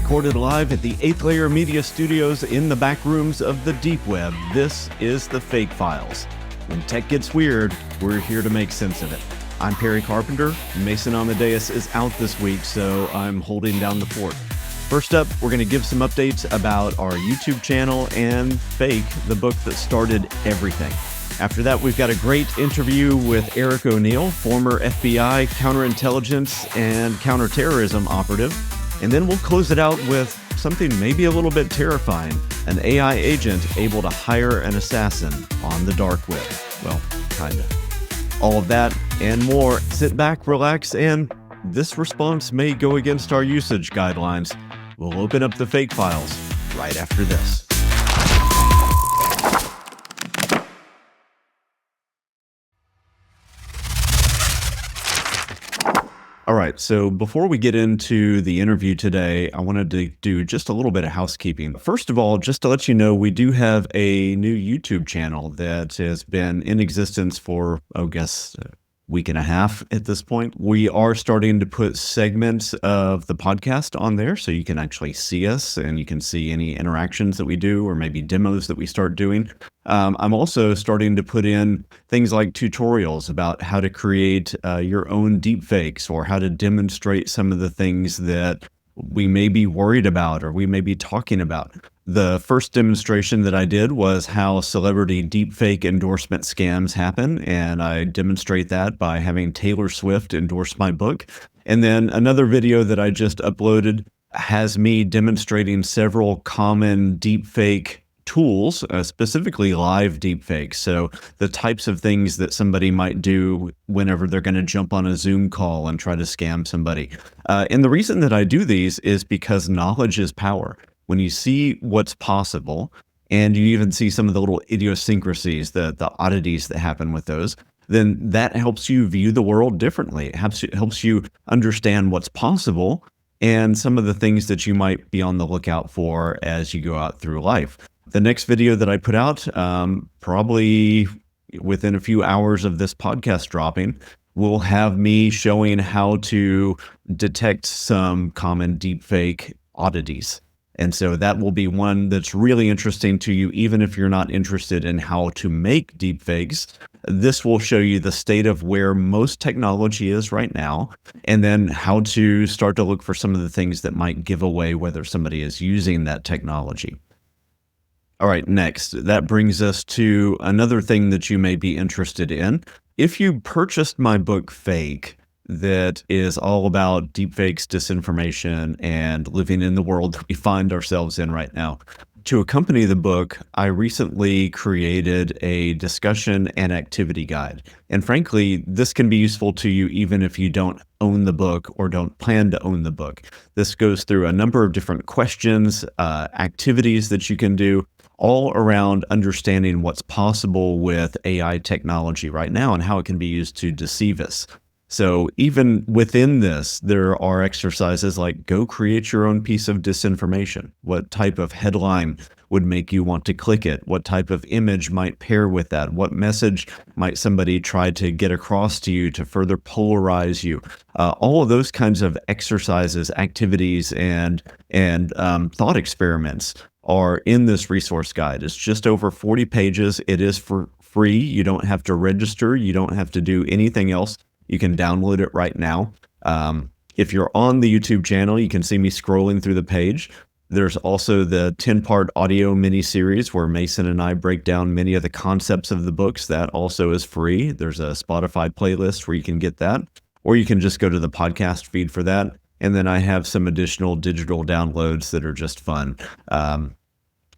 recorded live at the 8th Layer Media Studios in the back rooms of the deep web. This is the FAIK Files. When tech gets weird, we're here to make sense of it. I'm Perry Carpenter. Mason on the dais is out this week, so I'm holding down the fort. First up, we're going to give some updates about our YouTube channel and FAIK, the book that started everything. After that, we've got a great interview with Eric O'Neill, former FBI counterintelligence and counter-terrorism operative. And then we'll close it out with something maybe a little bit terrifying, an AI agent able to hire an assassin on the dark web. Well, kinda. All of that and more. Sit back, relax, and this response may go against our usage guidelines. We'll open up the FAIK Files right after this. All right, so before we get into the interview today, I wanted to do just a little bit of housekeeping. First of all, just to let you know, we do have a new YouTube channel that has been in existence for, I guess, a week and a half at this point. We are starting to put segments of the podcast on there so you can actually see us and you can see any interactions that we do or maybe demos that we start doing. I'm also starting to put in things like tutorials about how to create your own deepfakes or how to demonstrate some of the things that we may be worried about or we may be talking about. The first demonstration that I did was how celebrity deepfake endorsement scams happen, and I demonstrate that by having Taylor Swift endorse my book. And then another video that I just uploaded has me demonstrating several common deepfake tools, specifically live deepfakes. So the types of things that somebody might do whenever they're going to jump on a Zoom call and try to scam somebody. And the reason that I do these is because knowledge is power. When you see what's possible, and you even see some of the little idiosyncrasies, the oddities that happen with those, then that helps you view the world differently. It helps you understand what's possible and some of the things that you might be on the lookout for as you go out through life. The next video that I put out, probably within a few hours of this podcast dropping, will have me showing how to detect some common deepfake oddities. And so that will be one that's really interesting to you, even if you're not interested in how to make deepfakes. This will show you the state of where most technology is right now, and then how to start to look for some of the things that might give away whether somebody is using that technology. All right, next, that brings us to another thing that you may be interested in. If you purchased my book, FAIK, that is all about deepfakes, disinformation, and living in the world that we find ourselves in right now. To accompany the book, I recently created a discussion and activity guide. And frankly, this can be useful to you even if you don't own the book or don't plan to own the book. This goes through a number of different questions, activities that you can do, all around understanding what's possible with AI technology right now and how it can be used to deceive us. So even within this, there are exercises like go create your own piece of disinformation. What type of headline would make you want to click it? What type of image might pair with that? What message might somebody try to get across to you to further polarize you? All of those kinds of exercises, activities, and thought experiments are in this resource guide. It's just over 40 pages. It is for free. You don't have to register. You don't have to do anything else. You can download it right now. If you're on the YouTube channel, you can see me scrolling through the page. There's also the 10-part audio mini-series where Mason and I break down many of the concepts of the books. That also is free. There's a Spotify playlist where you can get that, or you can just go to the podcast feed for that. And then I have some additional digital downloads that are just fun.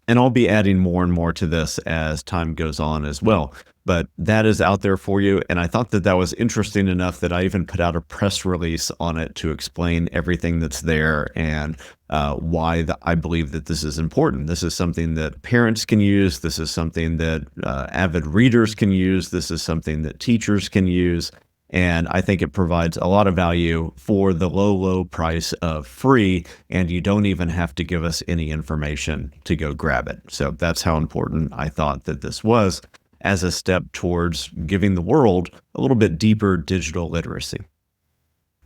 And I'll be adding more and more to this as time goes on as well. But that is out there for you. And I thought that that was interesting enough that I even put out a press release on it to explain everything that's there and why I believe that this is important. This is something that parents can use. This is something that avid readers can use. This is something that teachers can use. And I think it provides a lot of value for the low, low price of free, and you don't even have to give us any information to go grab it. So that's how important I thought that this was as a step towards giving the world a little bit deeper digital literacy.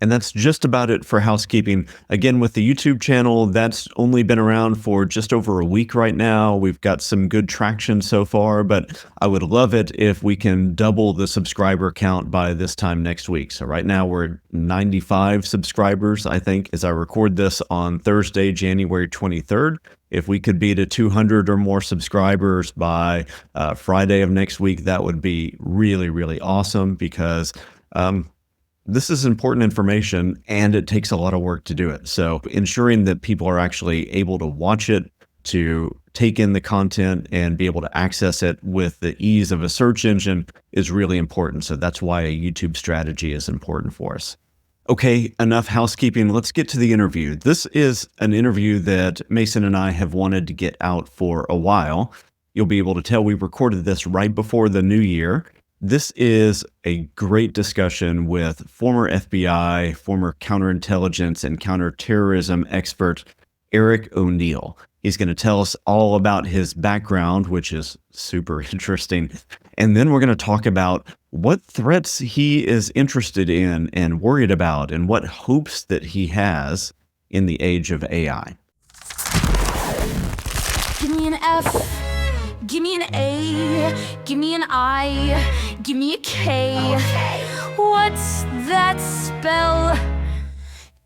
And that's just about it for housekeeping. Again, with the YouTube channel, that's only been around for just over a week right now. We've got some good traction so far, but I would love it if we can double the subscriber count by this time next week. So right now we're at 95 subscribers, I think, as I record this on Thursday, January 23rd. If we could be to 200 or more subscribers by Friday of next week, that would be really, really awesome because this is important information and it takes a lot of work to do it. So ensuring that people are actually able to watch it, to take in the content and be able to access it with the ease of a search engine is really important. So that's why a YouTube strategy is important for us. Okay, enough housekeeping. Let's get to the interview. This is an interview that Mason and I have wanted to get out for a while. You'll be able to tell we recorded this right before the new year. This is a great discussion with former FBI, former counterintelligence and counterterrorism expert, Eric O'Neill. He's going to tell us all about his background, which is super interesting. And then we're going to talk about what threats he is interested in and worried about and what hopes that he has in the age of AI. Give me an F. Give me an A, give me an I, give me a K. What's that spell?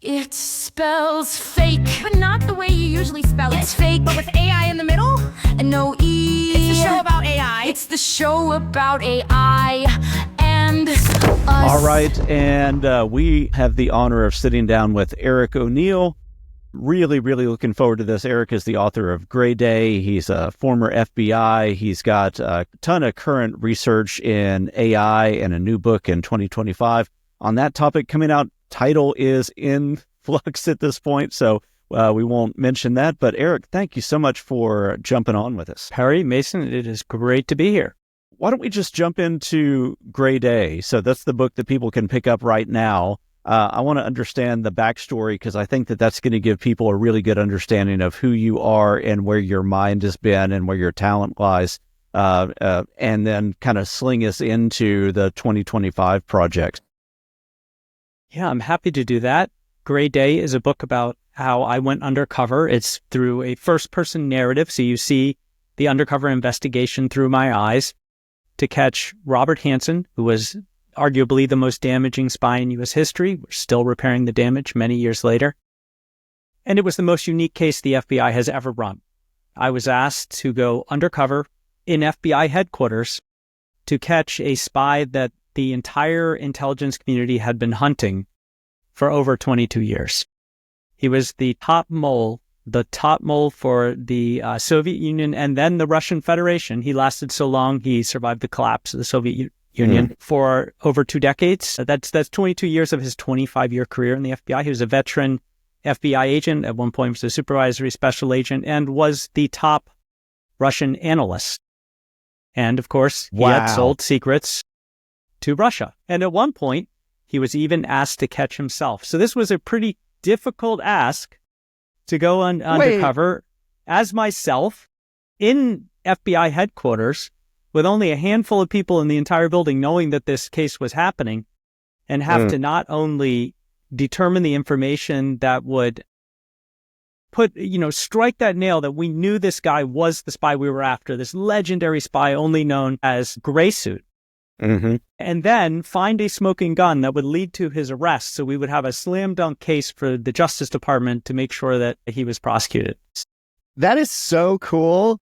It spells fake, but not the way you usually spell it. It's fake, but with AI in the middle? And no E. It's the show about AI. It's the show about AI and us. All right, and we have the honor of sitting down with Eric O'Neill. Really, really looking forward to this. Eric is the author of Gray Day. He's a former FBI. He's got a ton of current research in AI and a new book in 2025 on that topic coming out. Title is in flux at this point, so we won't mention that. But Eric, thank you so much for jumping on with us. Harry, Mason, it is great to be here. Why don't we just jump into Gray Day? So that's the book that people can pick up right now. I want to understand the backstory because I think that that's going to give people a really good understanding of who you are and where your mind has been and where your talent lies, and then kind of sling us into the 2025 project. Yeah, I'm happy to do that. Gray Day is a book about how I went undercover. It's through a first-person narrative, so you see the undercover investigation through my eyes to catch Robert Hanssen, who was arguably the most damaging spy in U.S. history. We're still repairing the damage many years later. And it was the most unique case the FBI has ever run. I was asked to go undercover in FBI headquarters to catch a spy that the entire intelligence community had been hunting for over 22 years. He was the top mole for the Soviet Union and then the Russian Federation. He lasted so long, he survived the collapse of the Soviet Union for over 2 decades. That's 22 years of his 25-year career in the FBI. He was a veteran FBI agent. At one point, he was a supervisory special agent and was the top Russian analyst. And of course, he had sold secrets to Russia. And at one point, he was even asked to catch himself. So this was a pretty difficult ask to go undercover as myself in FBI headquarters with only a handful of people in the entire building knowing that this case was happening and have to not only determine the information that would strike that nail that we knew this guy was the spy we were after, this legendary spy only known as Gray Suit. And then find a smoking gun that would lead to his arrest. So we would have a slam dunk case for the Justice Department to make sure that he was prosecuted. That is so cool.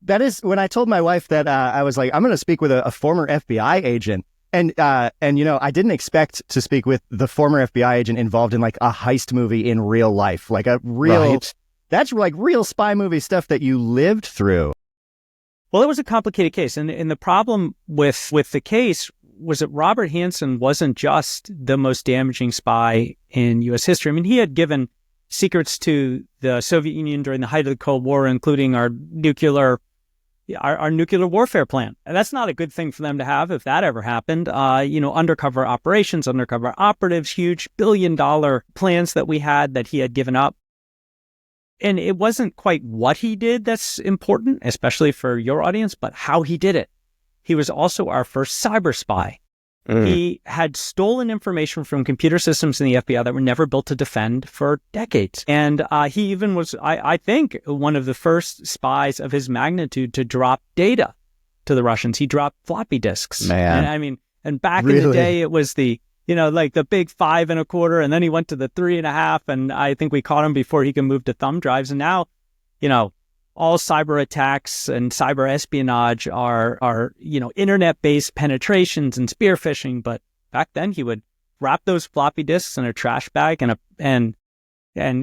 That is when I told my wife that I was like, I'm going to speak with a former FBI agent. And I didn't expect to speak with the former FBI agent involved in like a heist movie in real life, like a real, that's like real spy movie stuff that you lived through. Well, it was a complicated case. And the problem with the case was that Robert Hanssen wasn't just the most damaging spy in U.S. history. I mean, he had given secrets to the Soviet Union during the height of the Cold War, including our nuclear warfare plan. And that's not a good thing for them to have if that ever happened. Undercover operations, undercover operatives, huge billion-dollar plans that we had that he had given up. And it wasn't quite what he did that's important, especially for your audience, but how he did it. He was also our first cyber spy. He had stolen information from computer systems in the FBI that were never built to defend for decades. And he even was, I think, one of the first spies of his magnitude to drop data to the Russians. He dropped floppy disks. Man. And I mean, and back in Really? the day, it was the, like the big 5 1/4, and then he went to the 3 1/2. And I think we caught him before he could move to thumb drives. And now, all cyber attacks and cyber espionage are internet-based penetrations and spear phishing. But back then, he would wrap those floppy disks in a trash bag and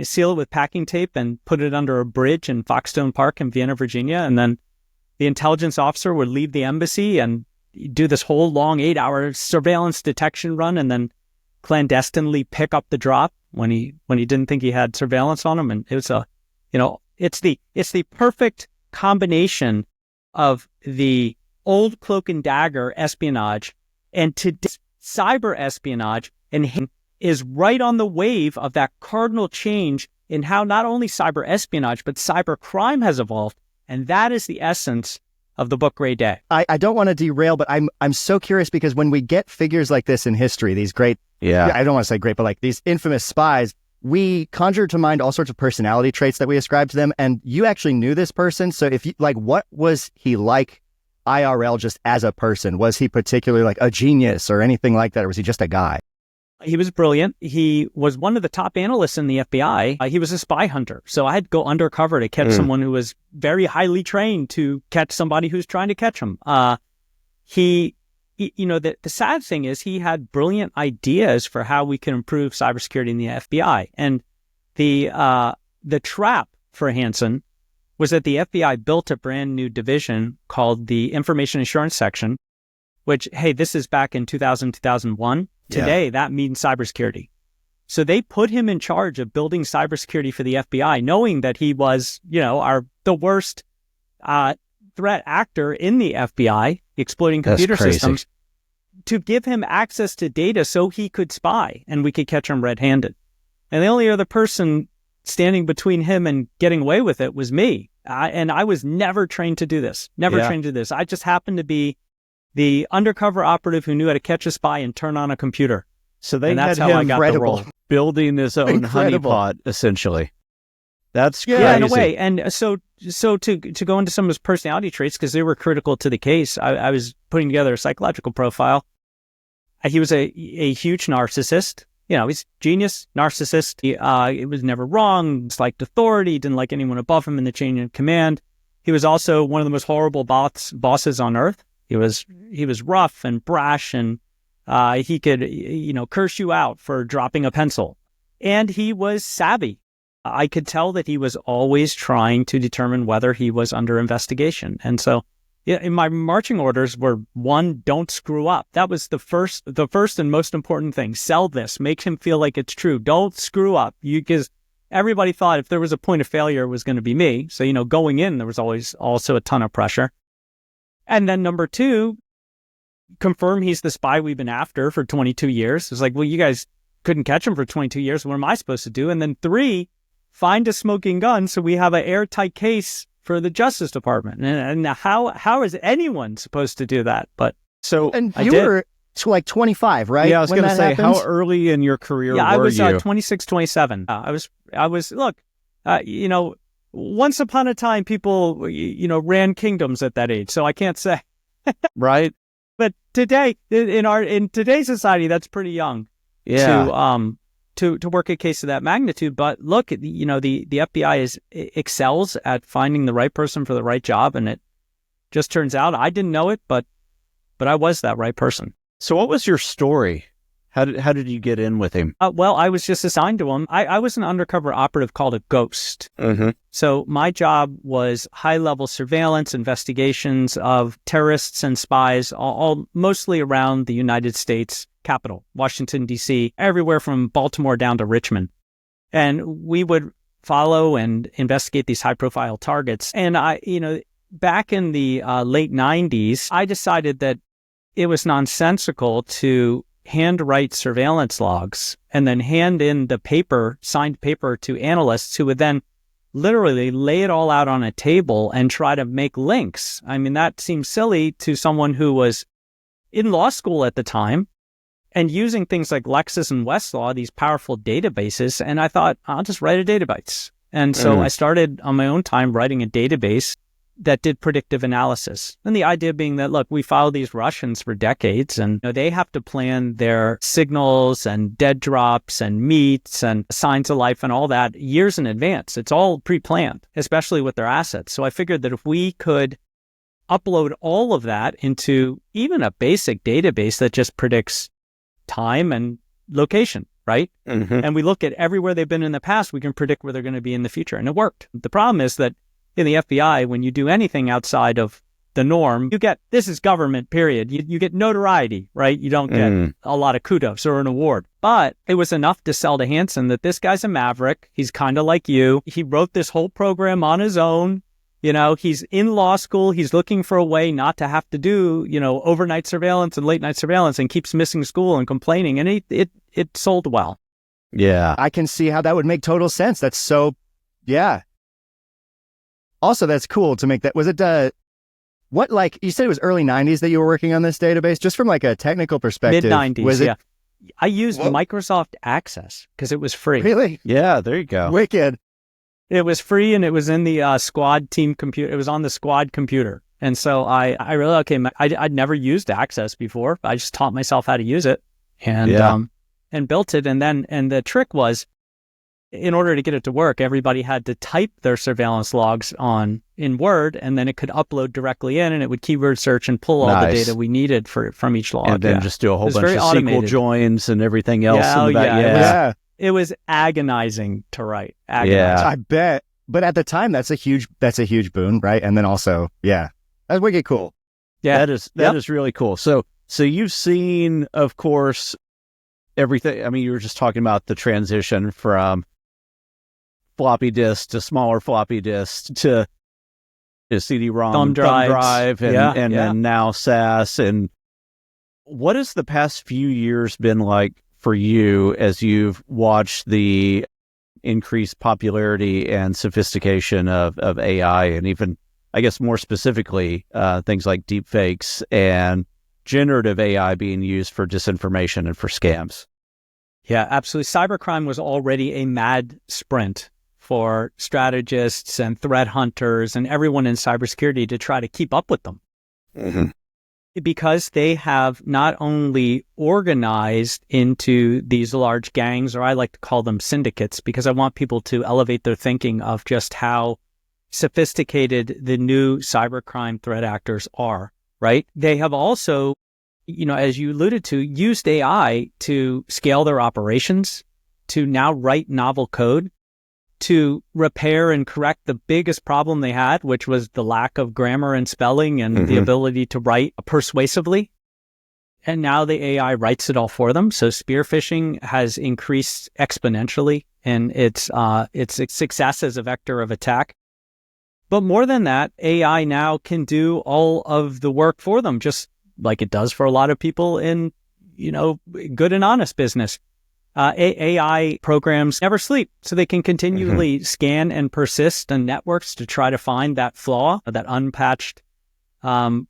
seal it with packing tape and put it under a bridge in Foxstone Park in Vienna, Virginia. And then the intelligence officer would leave the embassy and do this whole long 8-hour surveillance detection run, and then clandestinely pick up the drop when he didn't think he had surveillance on him. And it was it's the perfect combination of the old cloak and dagger espionage and today's cyber espionage, and he is right on the wave of that cardinal change in how not only cyber espionage but cyber crime has evolved. And that is the essence of the book Gray Day. I don't want to derail, but I'm so curious, because when we get figures like this in history, these great, I don't want to say great, but like these infamous spies, we conjure to mind all sorts of personality traits that we ascribe to them. And you actually knew this person. So if you what was he like IRL, just as a person? Was he particularly like a genius or anything like that? Or was he just a guy? He was brilliant. He was one of the top analysts in the FBI. He was a spy hunter. So I had to go undercover to catch someone who was very highly trained to catch somebody who's trying to catch him. The sad thing is he had brilliant ideas for how we can improve cybersecurity in the FBI. And the trap for Hansen was that the FBI built a brand new division called the Information Assurance Section, which, hey, this is back in 2000, 2001. Today, that means cybersecurity. So they put him in charge of building cybersecurity for the FBI, knowing that he was, the worst threat actor in the FBI, exploiting computer systems, to give him access to data so he could spy and we could catch him red-handed. And the only other person standing between him and getting away with it was me. And I was never trained to do this. Trained to do this. I just happened to be the undercover operative who knew how to catch a spy and turn on a computer. So they that's had how I him got the role. building his own Incredible. honeypot, essentially. That's crazy. Yeah, in a way. And so to go into some of his personality traits, because they were critical to the case, I was putting together a psychological profile. He was a huge narcissist. He's genius, narcissist. He was never wrong, disliked authority, didn't like anyone above him in the chain of command. He was also one of the most horrible bosses on earth. He was rough and brash, and he could, curse you out for dropping a pencil. And he was savvy. I could tell that he was always trying to determine whether he was under investigation. And so, in my marching orders were, 1, don't screw up. That was the first and most important thing. Sell this. Make him feel like it's true. Don't screw up. Because everybody thought if there was a point of failure, it was going to be me. So, going in, there was always also a ton of pressure. And then number 2, confirm he's the spy we've been after for 22 years. It's like, well, you guys couldn't catch him for 22 years. What am I supposed to do? And then 3, find a smoking gun so we have an airtight case for the Justice Department. And how is anyone supposed to do that? But and you were like 25, right? Yeah, I was going to say, how early in your career were you? I was 26, 27. I was, look, once upon a time, people, ran kingdoms at that age. So I can't say. Right. But today, in today's society, that's pretty young. Yeah. To work a case of that magnitude. But look, the FBI excels at finding the right person for the right job, and it just turns out I didn't know it, but I was that right person. So what was your story? How did you get in with him? Well, I was just assigned to him. I was an undercover operative called a ghost. Mm-hmm. So my job was high-level surveillance, investigations of terrorists and spies, all mostly around the United States capital, Washington, D.C., everywhere from Baltimore down to Richmond. And we would follow and investigate these high-profile targets. And back in the late 90s, I decided that it was nonsensical to handwrite surveillance logs and then hand in the signed paper to analysts who would then literally lay it all out on a table and try to make links. I mean, that seems silly to someone who was in law school at the time and using things like Lexis and Westlaw, these powerful databases. And I thought, I'll just write a database. And so I started on my own time writing a database that did predictive analysis. And the idea being that, look, we follow these Russians for decades, and they have to plan their signals and dead drops and meets and signs of life and all that years in advance. It's all pre-planned, especially with their assets. So I figured that if we could upload all of that into even a basic database that just predicts time and location, right? And we look at everywhere they've been in the past, we can predict where they're going to be in the future. And it worked. The problem is that in the FBI, when you do anything outside of the norm, you get, this is government, period. You get notoriety, right? You don't get a lot of kudos or an award. But it was enough to sell to Hansen that this guy's a maverick. He's kind of like you. He wrote this whole program on his own. He's in law school. He's looking for a way not to have to do, overnight surveillance and late night surveillance, and keeps missing school and complaining. And it sold well. Yeah. I can see how that would make total sense. That's so, yeah. Also, that's cool to make that. Was it, what, like, you said it was early 90s that you were working on this database? Just from like a technical perspective. Mid-90s, was it? yeah. I used Microsoft Access because it was free. Really? Yeah, there you go. Wicked. It was free, and it was in the squad team computer. It was on the squad computer. And so I really, I'd never used Access before. I just taught myself how to use it and built it. And the trick was, in order to get it to work, everybody had to type their surveillance logs in Word, and then it could upload directly in, and it would keyword search and pull all the data we needed from each log. And then just do a whole bunch of SQL joins and everything else. It was agonizing to write. Yeah, I bet. But at the time, that's a huge boon, right? And then also, that's wicked cool. Yeah, that is really cool. So you've seen, of course, everything. I mean, you were just talking about the transition from floppy disk to smaller floppy disk to CD-ROM, thumb drive, and then now SAS. And what has the past few years been like for you as you've watched the increased popularity and sophistication of AI, and even, I guess, more specifically, things like deepfakes and generative AI being used for disinformation and for scams? Yeah, absolutely. Cybercrime was already a mad sprint for strategists and threat hunters and everyone in cybersecurity to try to keep up with them. Because they have not only organized into these large gangs, or I like to call them syndicates, because I want people to elevate their thinking of just how sophisticated the new cybercrime threat actors are, right? They have also, as you alluded to, used AI to scale their operations, to now write novel code, to repair and correct the biggest problem they had, which was the lack of grammar and spelling and the ability to write persuasively. And now the AI writes it all for them. So spear phishing has increased exponentially in its success as a vector of attack. But more than that, AI now can do all of the work for them, just like it does for a lot of people in, good and honest business. AI programs never sleep, so they can continually scan and persist on networks to try to find that flaw, or that unpatched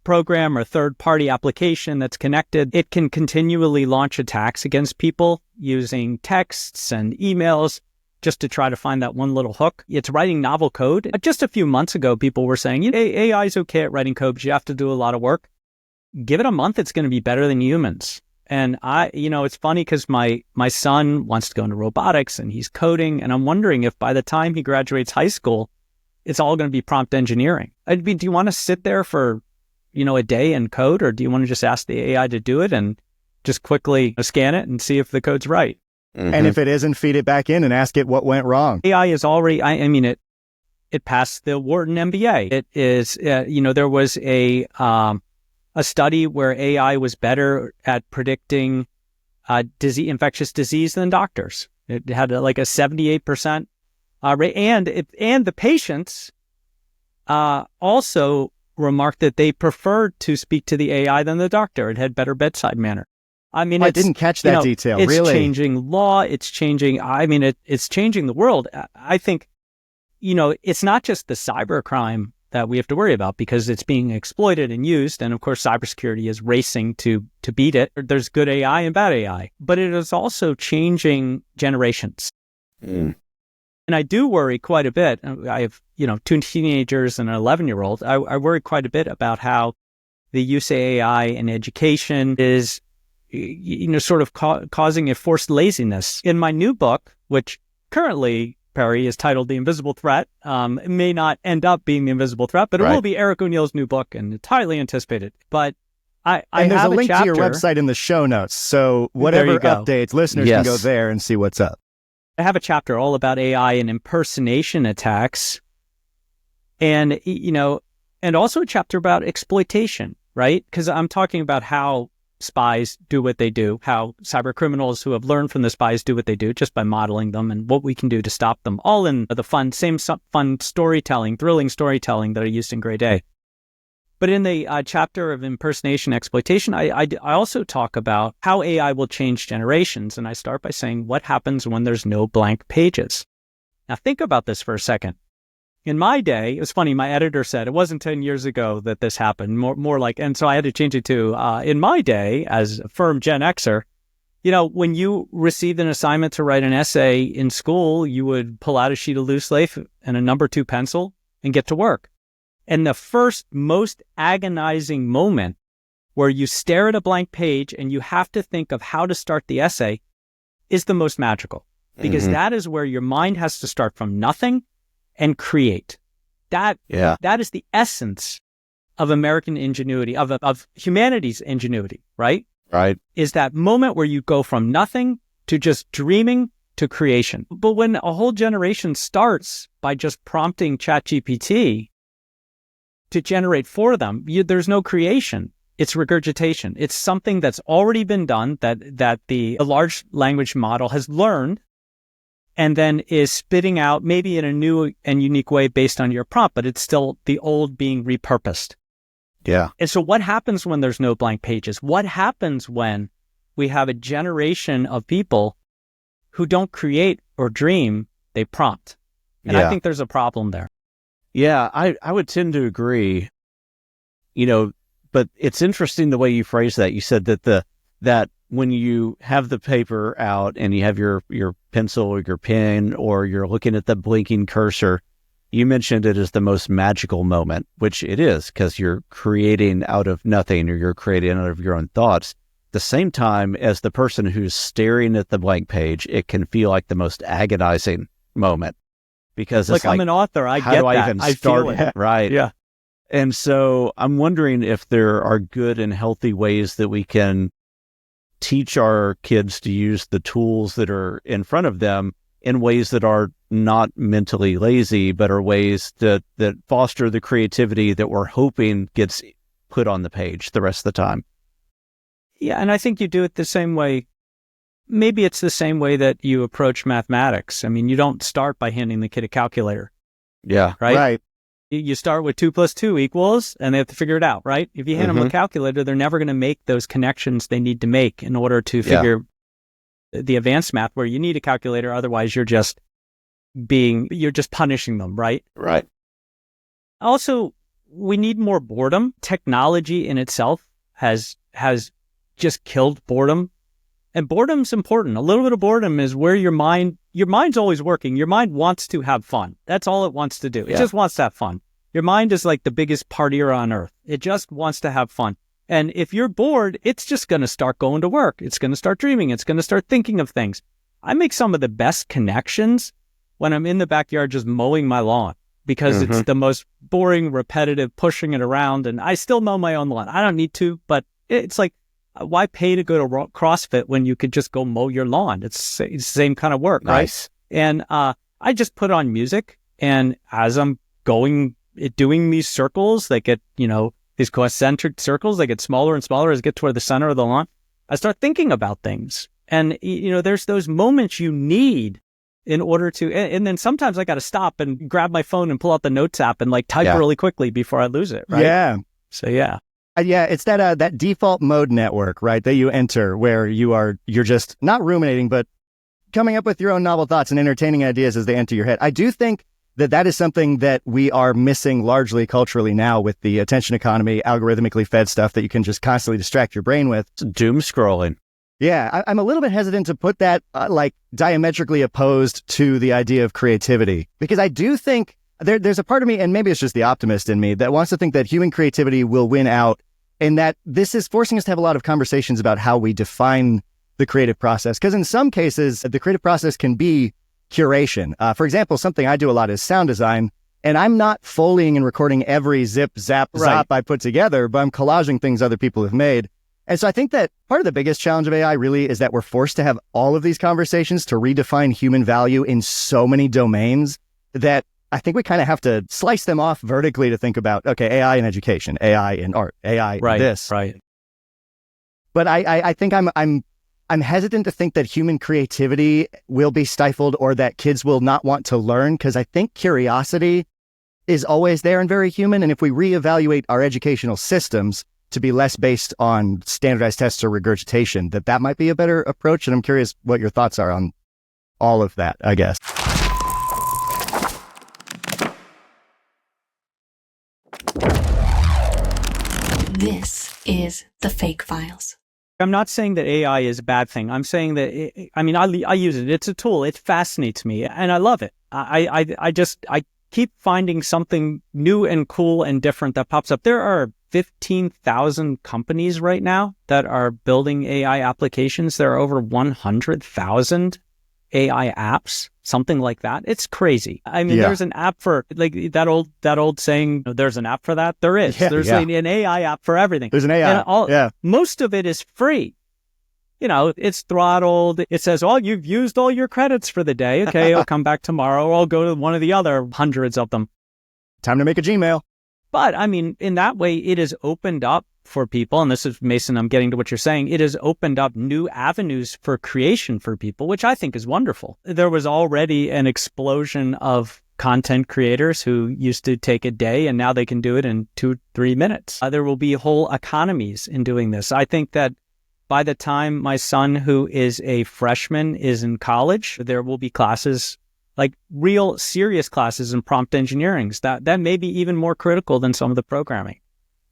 program or third-party application that's connected. It can continually launch attacks against people using texts and emails just to try to find that one little hook. It's writing novel code. Just a few months ago, people were saying, AI is okay at writing code, but you have to do a lot of work. Give it a month, it's going to be better than humans. And it's funny because my son wants to go into robotics and he's coding, and I'm wondering if by the time he graduates high school, it's all going to be prompt engineering. I mean, do you want to sit there for, a day and code, or do you want to just ask the AI to do it and just quickly scan it and see if the code's right? And if it isn't, feed it back in and ask it what went wrong. AI is already, it passed the Wharton MBA. It is, there was a study where AI was better at predicting infectious disease than doctors. It had like a 78% rate, and the patients also remarked that they preferred to speak to the AI than the doctor. It had better bedside manner. I mean, I didn't catch that detail. It's really changing law. It's changing. It's changing the world. I think, it's not just the cybercrime that we have to worry about because it's being exploited and used. And of course, cybersecurity is racing to beat it. There's good AI and bad AI, but it is also changing generations. And I do worry quite a bit. I have, 2 teenagers and an 11-year-old. I worry quite a bit about how the use of AI in education is, sort of causing a forced laziness. In my new book, which currently, Perry, is titled The Invisible Threat. It may not end up being The Invisible Threat, but it will be Eric O'Neill's new book, and it's highly anticipated. But I there's have a link chapter, to your website in the show notes, so whatever updates, listeners can go there and see what's up. I have a chapter all about AI and impersonation attacks, and and also a chapter about exploitation, right? Because I'm talking about how spies do what they do, how cyber criminals who have learned from the spies do what they do just by modeling them, and what we can do to stop them, all in the fun storytelling, thrilling storytelling that I used in Gray Day. But in the chapter of impersonation exploitation, I also talk about how AI will change generations. And I start by saying, what happens when there's no blank pages? Now think about this for a second. In my day, it was funny, my editor said it wasn't 10 years ago that this happened, more like, and so I had to change it to, in my day, as a firm Gen Xer, when you received an assignment to write an essay in school, you would pull out a sheet of loose leaf and a number 2 pencil and get to work. And the first most agonizing moment where you stare at a blank page and you have to think of how to start the essay is the most magical, because that is where your mind has to start from nothing and create. That is the essence of American ingenuity, of humanity's ingenuity, right? Right. Is that moment where you go from nothing to just dreaming to creation. But when a whole generation starts by just prompting ChatGPT to generate for them, there's no creation. It's regurgitation. It's something that's already been done, that the large language model has learned, and then is spitting out maybe in a new and unique way based on your prompt, but it's still the old being repurposed. Yeah. And so what happens when there's no blank pages? What happens when we have a generation of people who don't create or dream, they prompt? And I think there's a problem there. Yeah, I would tend to agree. But it's interesting the way you phrase that. You said that when you have the paper out and you have your pencil or your pen, or you're looking at the blinking cursor, you mentioned it as the most magical moment, which it is, because you're creating out of nothing, or you're creating out of your own thoughts. At the same time as the person who's staring at the blank page, it can feel like the most agonizing moment, because it's like, I'm an author. I how get do I that. even I start feel it? Right. Yeah. And so I'm wondering if there are good and healthy ways that we can teach our kids to use the tools that are in front of them in ways that are not mentally lazy, but are ways that foster the creativity that we're hoping gets put on the page the rest of the time. Yeah, and I think you do it the same way. Maybe it's the same way that you approach mathematics. I mean, you don't start by handing the kid a calculator. Yeah. Right. You start with 2 + 2 =, and they have to figure it out, right? If you hand them a calculator, they're never going to make those connections they need to make in order to figure the advanced math, where you need a calculator. Otherwise, you're just punishing them, right? Right. Also, we need more boredom. Technology in itself has just killed boredom. And boredom's important. A little bit of boredom is where your mind's always working. Your mind wants to have fun. That's all it wants to do. It just wants to have fun. Your mind is like the biggest partier on earth. It just wants to have fun. And if you're bored, it's just going to start going to work. It's going to start dreaming. It's going to start thinking of things. I make some of the best connections when I'm in the backyard just mowing my lawn, because it's the most boring, repetitive, pushing it around. And I still mow my own lawn. I don't need to, but it's like, why pay to go to CrossFit when you could just go mow your lawn? It's the same kind of work, Nice. Right? And I just put on music, and as I'm doing these circles, they get, these concentric circles, they get smaller and smaller as I get toward the center of the lawn. I start thinking about things. And, there's those moments you need in order to, and then sometimes I got to stop and grab my phone and pull out the notes app and type really quickly before I lose it, right? Yeah. So, yeah. It's that default mode network, right, that you enter, where you're just not ruminating, but coming up with your own novel thoughts and entertaining ideas as they enter your head. I do think that is something that we are missing largely culturally now with the attention economy, algorithmically fed stuff that you can just constantly distract your brain with. It's doom scrolling. Yeah, I'm a little bit hesitant to put that like diametrically opposed to the idea of creativity, because I do think there's a part of me, and maybe it's just the optimist in me, that wants to think that human creativity will win out, and that this is forcing us to have a lot of conversations about how we define the creative process. Because in some cases, the creative process can be curation. For example, something I do a lot is sound design, and I'm not foleying and recording every zip, zap, zop I put together, but I'm collaging things other people have made. And so I think that part of the biggest challenge of AI really is that we're forced to have all of these conversations to redefine human value in so many domains that I think we kind of have to slice them off vertically to think about, okay, AI in education, AI in art, AI in this. Right. But I think I'm hesitant to think that human creativity will be stifled or that kids will not want to learn, because I think curiosity is always there and very human. And if we reevaluate our educational systems to be less based on standardized tests or regurgitation, that might be a better approach. And I'm curious what your thoughts are on all of that, I guess. This is the FAIK Files. I'm not saying that AI is a bad thing. I'm saying that, I use it. It's a tool. It fascinates me and I love it. I keep finding something new and cool and different that pops up. There are 15,000 companies right now that are building AI applications. There are over 100,000 AI apps, something like that. It's crazy. I mean, there's an app for like that old saying, there's an app for that. There is. There's an AI app for everything. There's an AI. Most of it is free. It's throttled. It says, oh, you've used all your credits for the day. Okay, I'll come back tomorrow, or I'll go to one of the other hundreds of them. Time to make a Gmail. But I mean, in that way, it has opened up for people, and this is, Mason, I'm getting to what you're saying, it has opened up new avenues for creation for people, which I think is wonderful. There was already an explosion of content creators who used to take a day, and now they can do it in 2-3 minutes. There will be whole economies in doing this. I think that by the time my son, who is a freshman, is in college, there will be classes, like real serious classes in prompt engineering. That may be even more critical than some of the programming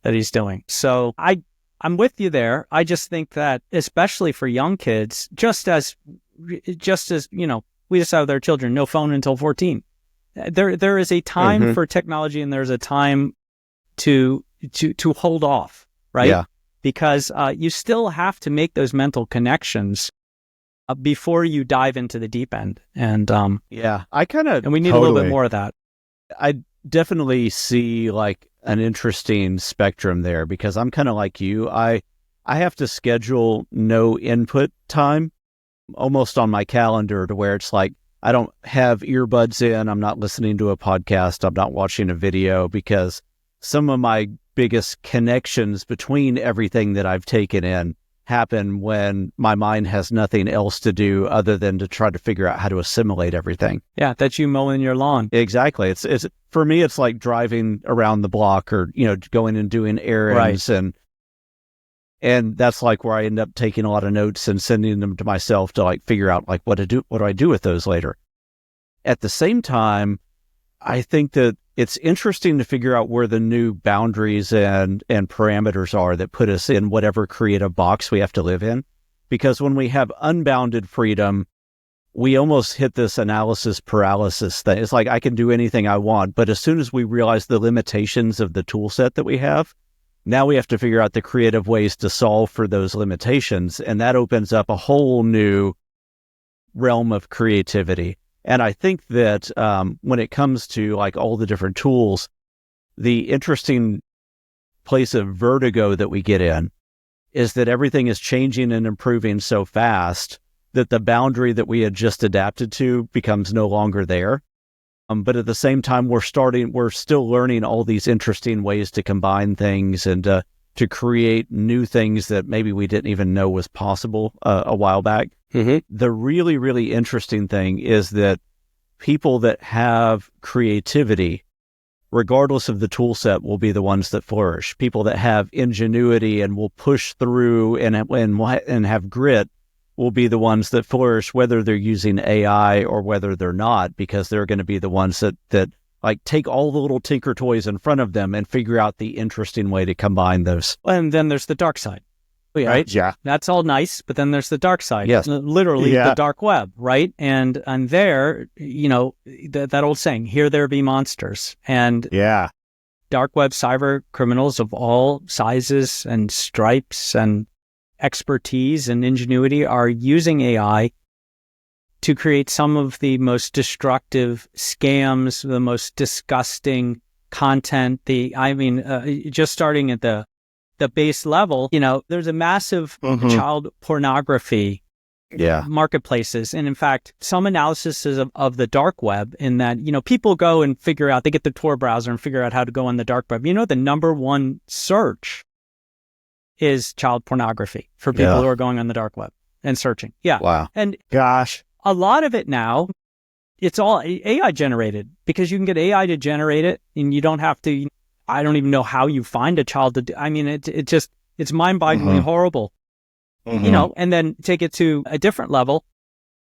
that he's doing. So I'm with you there. I just think that, especially for young kids, just as we just have their children, no phone until 14. There is a time for technology, and there's a time to hold off, right? Yeah. Because you still have to make those mental connections before you dive into the deep end. And and we need a little bit more of that. I definitely see like an interesting spectrum there, because I'm kind of like you. I have to schedule no input time almost on my calendar, to where it's like I don't have earbuds in, I'm not listening to a podcast, I'm not watching a video, because some of my biggest connections between everything that I've taken in happen when my mind has nothing else to do other than to try to figure out how to assimilate everything. Yeah, that's you mowing your lawn. Exactly. It's for me, it's like driving around the block, or going and doing errands, and that's like where I end up taking a lot of notes and sending them to myself to like figure out like what do I do with those later. At the same time, I think that it's interesting to figure out where the new boundaries and parameters are that put us in whatever creative box we have to live in. Because when we have unbounded freedom, we almost hit this analysis paralysis thing. It's like I can do anything I want, but as soon as we realize the limitations of the tool set that we have, now we have to figure out the creative ways to solve for those limitations. And that opens up a whole new realm of creativity. And I think that when it comes to like all the different tools, the interesting place of vertigo that we get in is that everything is changing and improving so fast that the boundary that we had just adapted to becomes no longer there. But at the same time, we're still learning all these interesting ways to combine things and to create new things that maybe we didn't even know was possible a while back. The really, really interesting thing is that people that have creativity, regardless of the tool set, will be the ones that flourish. People that have ingenuity and will push through and have grit will be the ones that flourish, whether they're using AI or whether they're not, because they're going to be the ones that like take all the little tinker toys in front of them and figure out the interesting way to combine those. And then there's the dark side, right? Yeah. That's all nice, but then there's the dark side. Yes. Literally Yeah. the dark web, right? And there, that old saying, here there be monsters. And Yeah. dark web cyber criminals of all sizes and stripes and expertise and ingenuity are using AI to create some of the most destructive scams, the most disgusting content. Just starting at the base level, there's a massive child pornography marketplaces. And in fact, some analysis of the dark web in that, people go and figure out, they get the Tor browser and figure out how to go on the dark web. The number one search is child pornography for people who are going on the dark web and searching. Yeah. Wow. And Gosh. a lot of it now, it's all AI generated because you can get AI to generate it and you don't have to, I don't even know how you find a child to do. I mean, it's mind-bogglingly horrible, and then take it to a different level.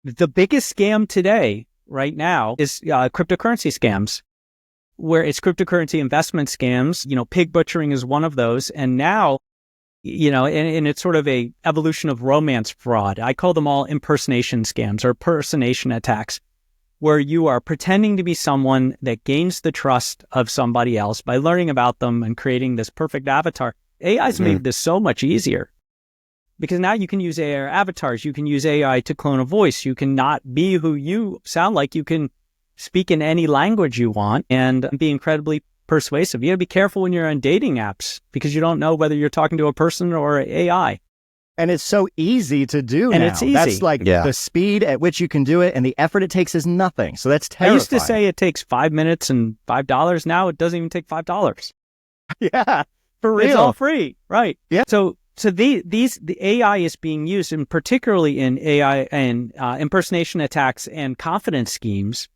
The biggest scam today, right now, is cryptocurrency scams, where it's cryptocurrency investment scams. Pig butchering is one of those. And now, and it's sort of a evolution of romance fraud. I call them all impersonation scams or impersonation attacks, where you are pretending to be someone that gains the trust of somebody else by learning about them and creating this perfect avatar. AI's made this so much easier because now you can use AI avatars. You can use AI to clone a voice. You can not be who you sound like. You can speak in any language you want and be incredibly persuasive. You got to be careful when you're on dating apps because you don't know whether you're talking to a person or AI. And it's so easy to do And now. it's easy. That's like the speed at which you can do it and the effort it takes is nothing. So that's terrifying. I used to say it takes 5 minutes and $5. Now it doesn't even take $5. Yeah, for real. It's all free, right? Yeah. So the AI is being used, and particularly in AI and impersonation attacks and confidence schemes,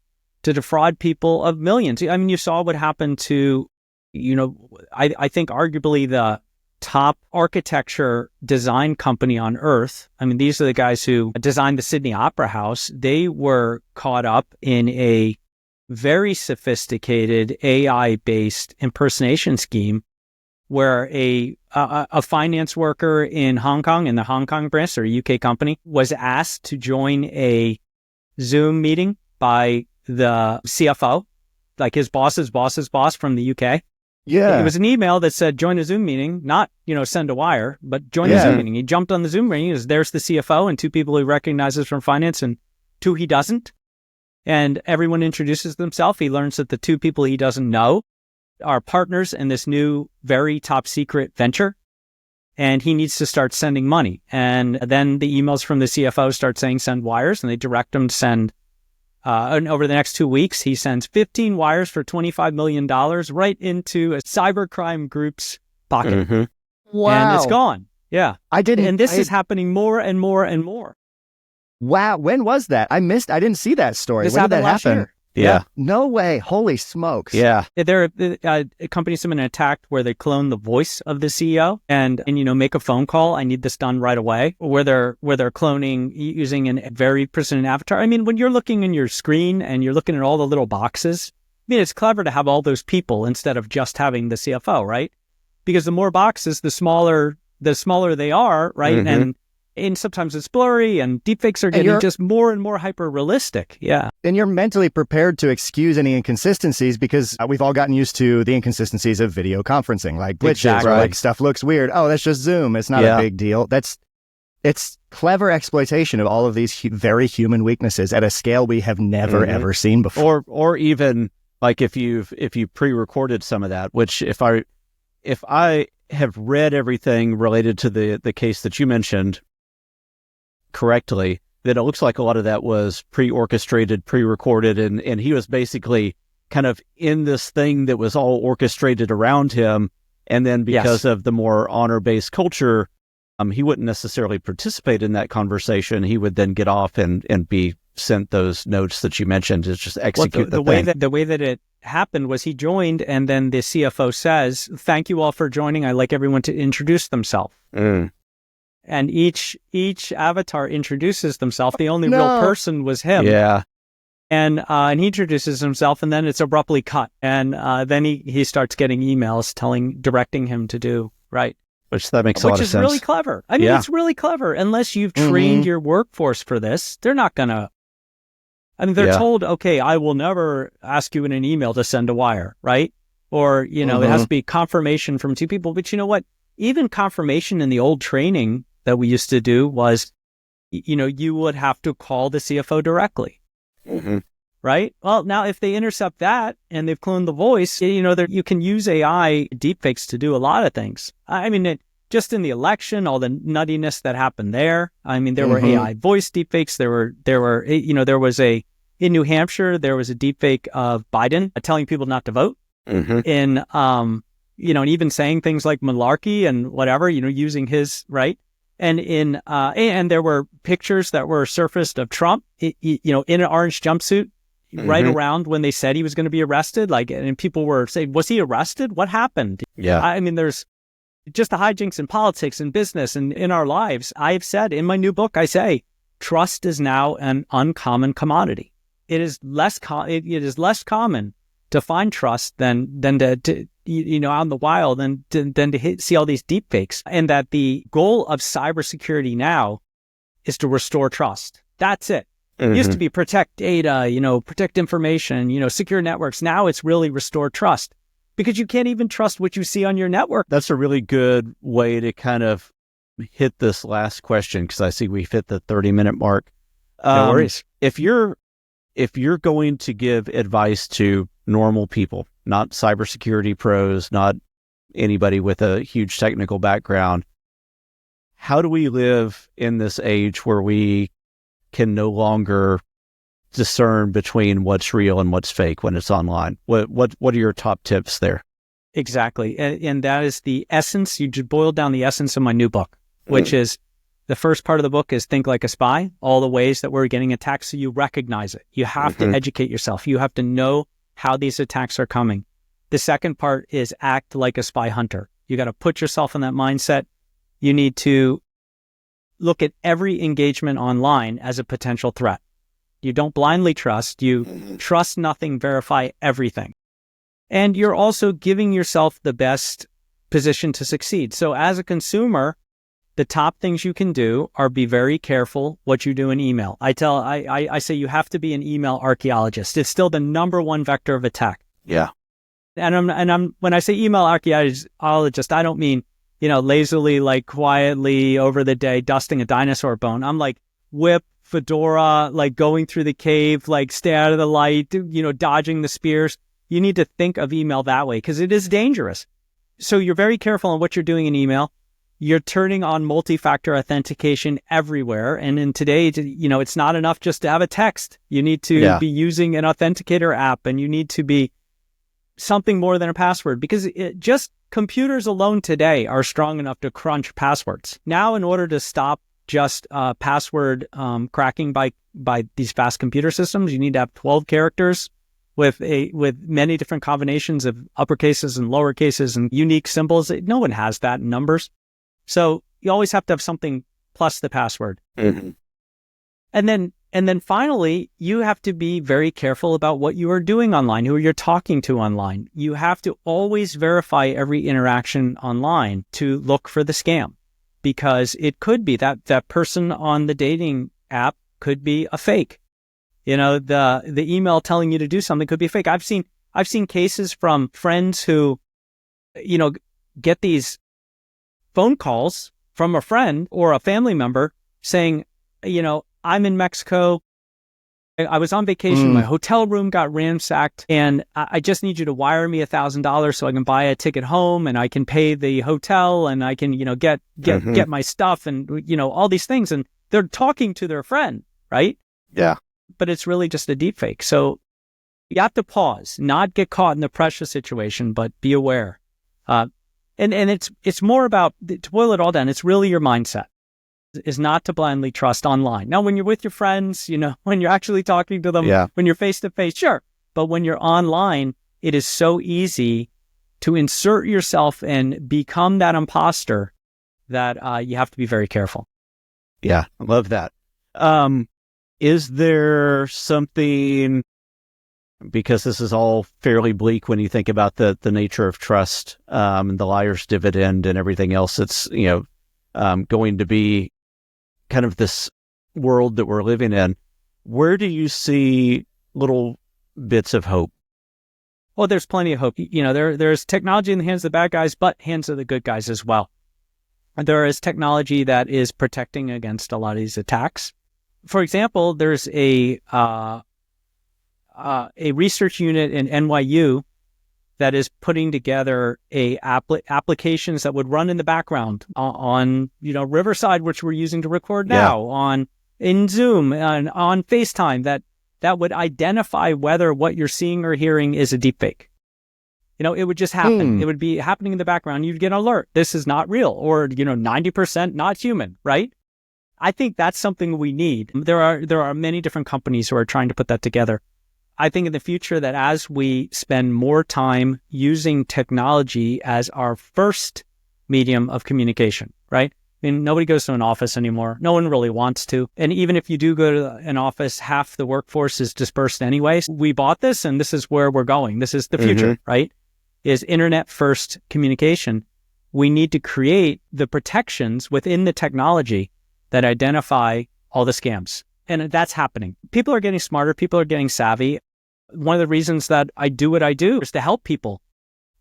to defraud people of millions. I mean, you saw what happened to, I think arguably the top architecture design company on earth. I mean, these are the guys who designed the Sydney Opera House. They were caught up in a very sophisticated AI-based impersonation scheme where a finance worker in Hong Kong, in the Hong Kong branch, or a UK company, was asked to join a Zoom meeting by the CFO, like his boss's boss from the UK. Yeah. It was an email that said, join a Zoom meeting, not, send a wire, but join a Zoom meeting. He jumped on the Zoom meeting. There's the CFO and two people he recognizes from finance and two he doesn't. And everyone introduces themselves. He learns that the two people he doesn't know are partners in this new, very top secret venture. And he needs to start sending money. And then the emails from the CFO start saying send wires, and they direct him to send. And over the next 2 weeks, he sends 15 wires for $25 million right into a cybercrime group's pocket. Wow. And it's gone. Yeah. And this is happening more and more and more. Wow. When was that? I didn't see that story. This when did that happened last happen? year. Yeah. No way. Holy smokes. Yeah. There are companies have been attacked where they clone the voice of the CEO and make a phone call. I need this done right away. Where they're cloning using a very precision avatar. I mean, when you're looking in your screen and you're looking at all the little boxes, I mean, it's clever to have all those people instead of just having the CFO, right? Because the more boxes, the smaller they are, right? And sometimes it's blurry, and deepfakes are getting just more and more hyper realistic. Yeah. And you're mentally prepared to excuse any inconsistencies because we've all gotten used to the inconsistencies of video conferencing, like glitches or like stuff looks weird. Oh, that's just Zoom. It's not a big deal. It's clever exploitation of all of these very human weaknesses at a scale we have never ever seen before. Or even like if you pre-recorded some of that, which if I have read everything related to the case that you mentioned correctly, that it looks like a lot of that was pre-orchestrated, pre-recorded, and he was basically kind of in this thing that was all orchestrated around him. And then because of the more honor-based culture, he wouldn't necessarily participate in that conversation. He would then get off and be sent those notes that you mentioned to just execute the thing. The way that it happened was he joined, and then the CFO says, "Thank you all for joining. I'd like everyone to introduce themselves." and each avatar introduces themselves. The only No. real person was him. Yeah. And he introduces himself, and then it's abruptly cut. And then he starts getting emails directing him to do right. Which that makes a lot Which of is sense. really clever. I mean, Yeah. it's really clever. Unless you've trained your workforce for this, they're not going to. I mean, they're Yeah. told, okay, I will never ask you in an email to send a wire, right? Or, it has to be confirmation from two people. But you know what? Even confirmation in the old training that we used to do was, you would have to call the CFO directly. Right? Well, now if they intercept that and they've cloned the voice, you can use AI deepfakes to do a lot of things. I mean, just in the election, all the nuttiness that happened there. I mean, there were AI voice deepfakes. There was in New Hampshire, there was a deepfake of Biden telling people not to vote and even saying things like malarkey and whatever, using his right. And there were pictures that were surfaced of Trump, in an orange jumpsuit right around when they said he was going to be arrested. And people were saying, was he arrested? What happened? Yeah. I mean, there's just the hijinks in politics and business and in our lives. I've said in my new book, I say, trust is now an uncommon commodity. It is less common to find trust than to out in the wild than to see all these deep fakes. And that the goal of cybersecurity now is to restore trust. That's it. It used to be protect data, protect information, secure networks. Now it's really restore trust because you can't even trust what you see on your network. That's a really good way to kind of hit this last question because I see we've hit the 30-minute mark. No worries. If you're going to give advice to normal people, not cybersecurity pros, not anybody with a huge technical background, how do we live in this age where we can no longer discern between what's real and what's fake when it's online? What are your top tips there? Exactly. And that is the essence. You just boiled down the essence of my new book, which is the first part of the book is think like a spy, all the ways that we're getting attacked so you recognize it. You have to educate yourself. You have to know how these attacks are coming. The second part is act like a spy hunter. You got to put yourself in that mindset. You need to look at every engagement online as a potential threat. You don't blindly trust. You trust nothing, verify everything. And you're also giving yourself the best position to succeed. So as a consumer, the top things you can do are be very careful what you do in email. I say you have to be an email archaeologist. It's still the number one vector of attack. Yeah. And when I say email archaeologist, I don't mean, lazily, like quietly over the day, dusting a dinosaur bone. I'm like whip, fedora, like going through the cave, like stay out of the light, dodging the spears. You need to think of email that way because it is dangerous. So you're very careful on what you're doing in email. You're turning on multi-factor authentication everywhere. And in today, it's not enough just to have a text. You need to be using an authenticator app, and you need to be something more than a password because just computers alone today are strong enough to crunch passwords. Now, in order to stop just password cracking by these fast computer systems, you need to have 12 characters with many different combinations of uppercases and lower cases and unique symbols. No one has that in numbers. So you always have to have something plus the password. And then finally, you have to be very careful about what you are doing online, who you're talking to online. You have to always verify every interaction online to look for the scam, because it could be that person on the dating app could be a fake. The email telling you to do something could be fake. I've seen cases from friends who, get these phone calls from a friend or a family member saying, I'm in Mexico. I was on vacation. My hotel room got ransacked, and I just need you to wire me $1,000 so I can buy a ticket home, and I can pay the hotel, and I can, get my stuff, and all these things. And they're talking to their friend, right? Yeah. But it's really just a deep fake. So you have to pause, not get caught in the pressure situation, but be aware. And it's more about, to boil it all down, it's really your mindset is not to blindly trust online. Now, when you're with your friends, when you're actually talking to them, when you're face to face, sure. But when you're online, it is so easy to insert yourself and become that imposter that you have to be very careful. Yeah, I love that. Is there something, because this is all fairly bleak when you think about the nature of trust, and the liar's dividend and everything else that's, going to be kind of this world that we're living in, where do you see little bits of hope? Well, there's plenty of hope. There's technology in the hands of the bad guys, but hands of the good guys as well. There is technology that is protecting against a lot of these attacks. For example, there's a research unit in NYU that is putting together applications that would run in the background on Riverside, which we're using to record now, in Zoom and on FaceTime, that would identify whether what you're seeing or hearing is a deepfake. It would just happen. It would be happening in the background. You'd get an alert. This is not real, or 90% not human, right? I think that's something we need. There are many different companies who are trying to put that together. I think in the future that as we spend more time using technology as our first medium of communication, right? I mean, nobody goes to an office anymore. No one really wants to. And even if you do go to an office, half the workforce is dispersed anyways. We bought this and this is where we're going. This is the future, right? Is internet first communication. We need to create the protections within the technology that identify all the scams. And that's happening. People are getting smarter. People are getting savvy. One of the reasons that I do what I do is to help people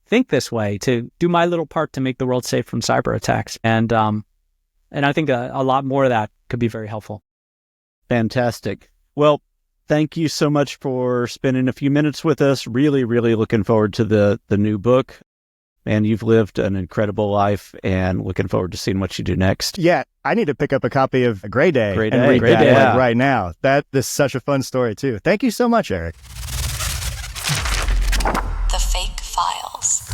think this way, to do my little part to make the world safe from cyber attacks. And I think a lot more of that could be very helpful. Fantastic. Well, thank you so much for spending a few minutes with us. Really, really looking forward to the new book. Man, you've lived an incredible life, and looking forward to seeing what you do next. Yeah, I need to pick up a copy of Gray Day and read Gray that Day, like right now. This is such a fun story, too. Thank you so much, Eric. The FAIK Files.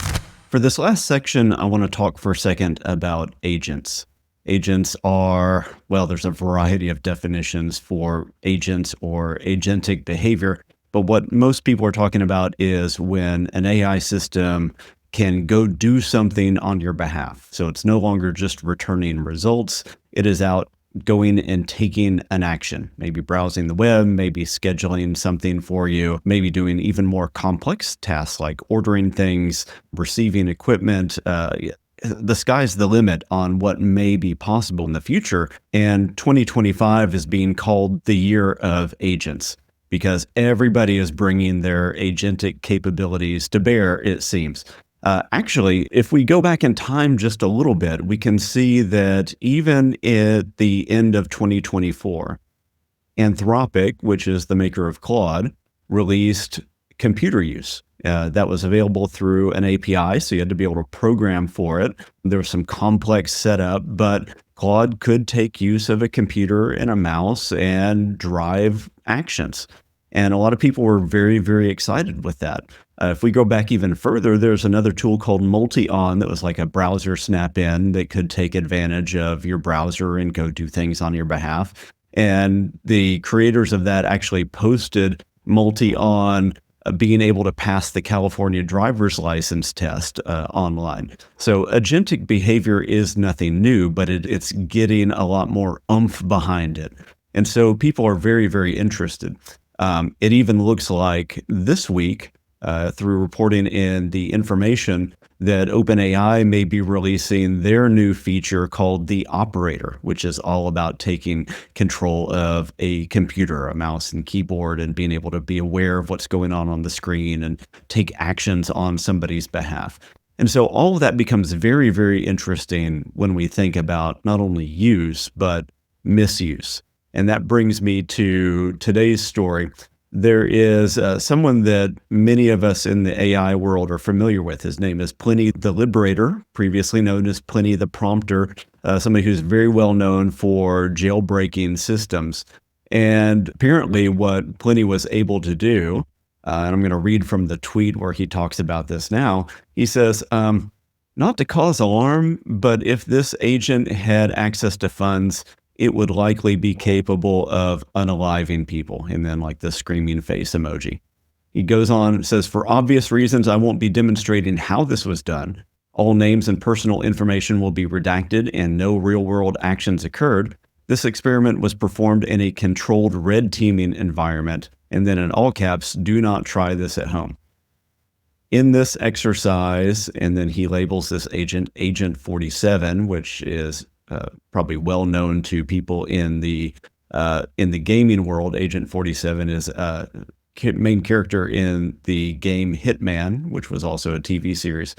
For this last section, I want to talk for a second about agents. Agents are, well, there's a variety of definitions for agents or agentic behavior, but what most people are talking about is when an AI system can go do something on your behalf. So it's no longer just returning results. It is out going and taking an action, maybe browsing the web, maybe scheduling something for you, maybe doing even more complex tasks like ordering things, receiving equipment. The sky's the limit on what may be possible in the future. And 2025 is being called the year of agents because everybody is bringing their agentic capabilities to bear, it seems. Actually, if we go back in time just a little bit, we can see that even at the end of 2024, Anthropic, which is the maker of Claude, released computer use. That was available through an API, so you had to be able to program for it. There was some complex setup, but Claude could take use of a computer and a mouse and drive actions. And a lot of people were very, very excited with that. If we go back even further, there's another tool called Multi-On that was like a browser snap-in that could take advantage of your browser and go do things on your behalf. And the creators of that actually posted Multi-On being able to pass the California driver's license test online. So agentic behavior is nothing new, but it's getting a lot more oomph behind it. And so people are very, very interested. It even looks like this week, through reporting in the information, that OpenAI may be releasing their new feature called the operator, which is all about taking control of a computer, a mouse and keyboard, and being able to be aware of what's going on the screen and take actions on somebody's behalf. And so all of that becomes very, very interesting when we think about not only use, but misuse. And that brings me to today's story. There is someone that many of us in the AI world are familiar with. His name is Pliny the Liberator, previously known as Pliny the Prompter, somebody who's very well known for jailbreaking systems. And apparently what Pliny was able to do, and I'm going to read from the tweet where he talks about this now, he says, not to cause alarm, but if this agent had access to funds, it would likely be capable of unaliving people, and then like the screaming face emoji. He goes on and says, for obvious reasons, I won't be demonstrating how this was done, All names and personal information will be redacted and no real-world actions occurred. This experiment was performed in a controlled red teaming environment, and then in all caps, do not try this at home. In this exercise, and then he labels this agent Agent 47, which is probably well known to people in the gaming world. Agent 47 is a main character in the game Hitman, which was also a TV series.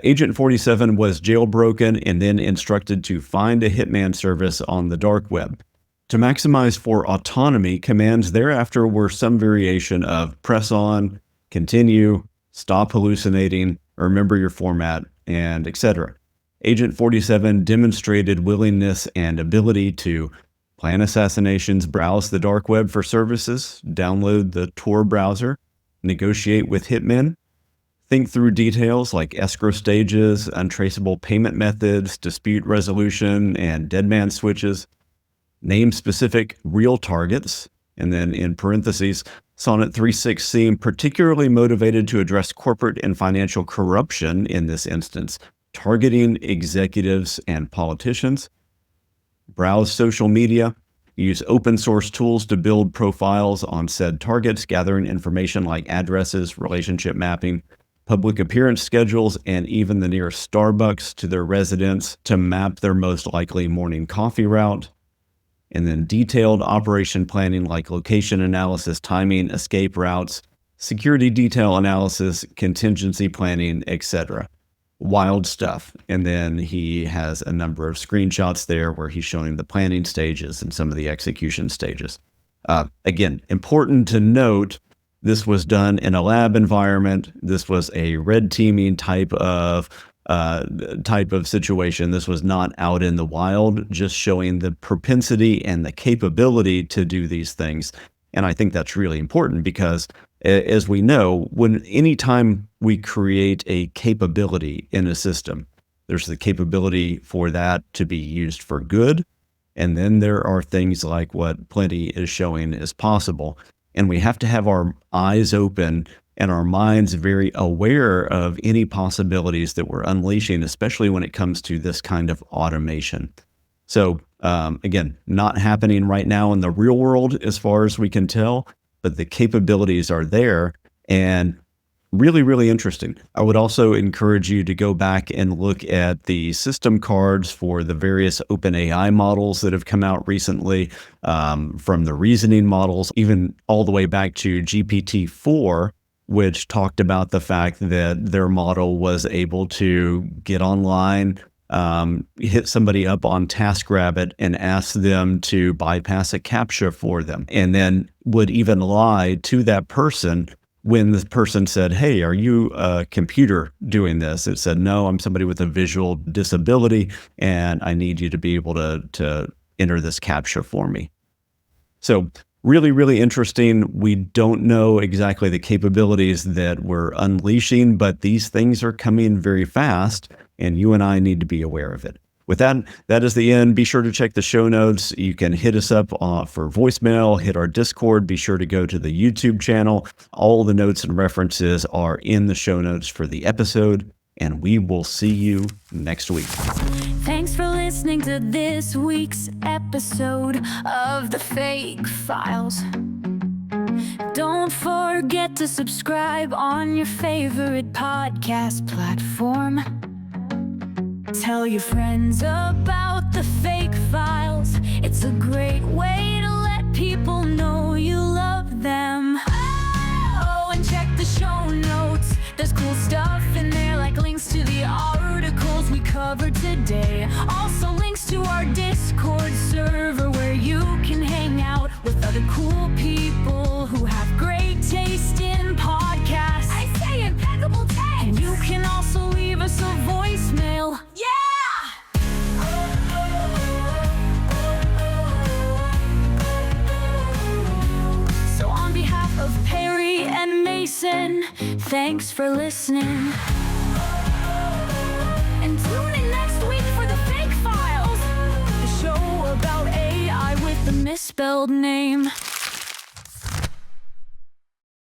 Agent 47 was jailbroken and then instructed to find a Hitman service on the dark web. To maximize for autonomy, commands thereafter were some variation of press on, continue, stop hallucinating, remember your format, and etc. Agent 47 demonstrated willingness and ability to plan assassinations, browse the dark web for services, download the Tor browser, negotiate with hitmen, think through details like escrow stages, untraceable payment methods, dispute resolution, and deadman switches, name specific real targets, and then in parentheses, Sonnet 3.6 seemed particularly motivated to address corporate and financial corruption in this instance, targeting executives and politicians, browse social media, use open source tools to build profiles on said targets, gathering information like addresses, relationship mapping, public appearance schedules, and even the nearest Starbucks to their residence to map their most likely morning coffee route, and then detailed operation planning like location analysis, timing, escape routes, security detail analysis, contingency planning, etc. Wild stuff. And then he has a number of screenshots there where he's showing the planning stages and some of the execution stages. Again, important to note, this was done in a lab environment. This was a red teaming type of situation. This was not out in the wild, just showing the propensity and the capability to do these things. And I think that's really important because, as we know, anytime we create a capability in a system, there's the capability for that to be used for good. And then there are things like what Plenty is showing is possible. And we have to have our eyes open and our minds very aware of any possibilities that we're unleashing, especially when it comes to this kind of automation. So again, not happening right now in the real world as far as we can tell, but the capabilities are there and really, really interesting. I would also encourage you to go back and look at the system cards for the various OpenAI models that have come out recently, from the reasoning models, even all the way back to GPT-4, which talked about the fact that their model was able to get online, hit somebody up on TaskRabbit and ask them to bypass a CAPTCHA for them, and then would even lie to that person when the person said, "Hey, are you a computer doing this?" It said, "No, I'm somebody with a visual disability, and I need you to be able to enter this CAPTCHA for me." So really, really interesting. We don't know exactly the capabilities that we're unleashing, but these things are coming very fast, and you and I need to be aware of it. With that, that is the end. Be sure to check the show notes. You can hit us up for voicemail, hit our Discord. Be sure to go to the YouTube channel. All the notes and references are in the show notes for the episode, and we will see you next week. Thanks for listening to this week's episode of the FAIK Files. Don't forget to subscribe on your favorite podcast platform. Tell your friends about the FAIK Files. It's a great way to let people know you love them. Oh, and check the show notes. There's cool stuff in there, like links to the articles we covered today. Also links to our Discord server where you can hang out with other cool people who have great taste in podcasts. I say impeccable taste. And you can also leave us a voicemail. Yeah! So on behalf of Perry and Mason, thanks for listening. And tune in next week for the FAIK Files, the show about AI with the misspelled name.